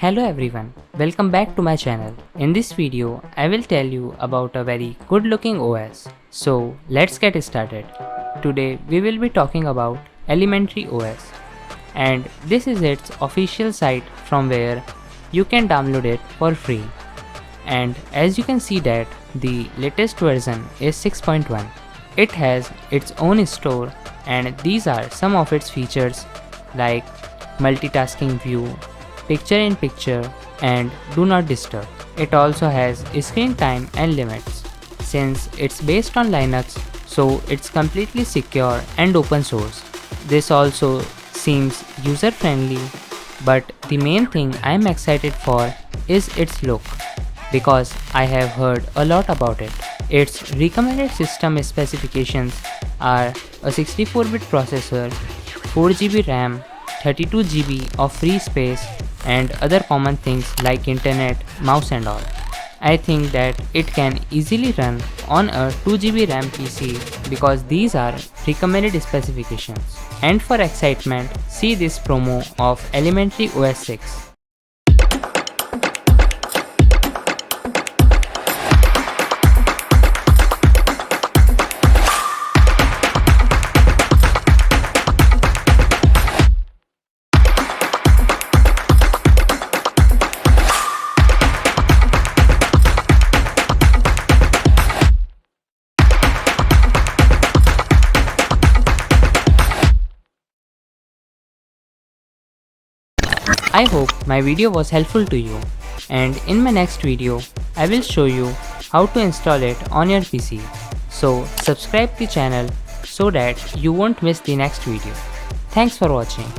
Hello everyone, welcome back to my channel. In this video, I will tell you about a very good looking OS. So let's get started. Today we will be talking about Elementaryos, and this is its official site from where you can download it for free. And as you can see that the latest version is 6.1. It has its own store and these are some of its features like multitasking view, picture in picture, and do not disturb. It also has screen time and limits. Since it's based on Linux, so it's completely secure and open source. This also seems user friendly, but the main thing I'm excited for is its look because I have heard a lot about it. Its recommended system specifications are a 64-bit processor, 4 GB RAM, 32 GB of free space, and other common things like internet, mouse and all. I think that it can easily run on a 2 GB RAM PC because these are recommended specifications. And for excitement, see this promo of Elementaryos 6. I hope my video was helpful to you, and in my next video I will show you how to install it on your PC. So subscribe the channel so that you won't miss the next video. Thanks for watching.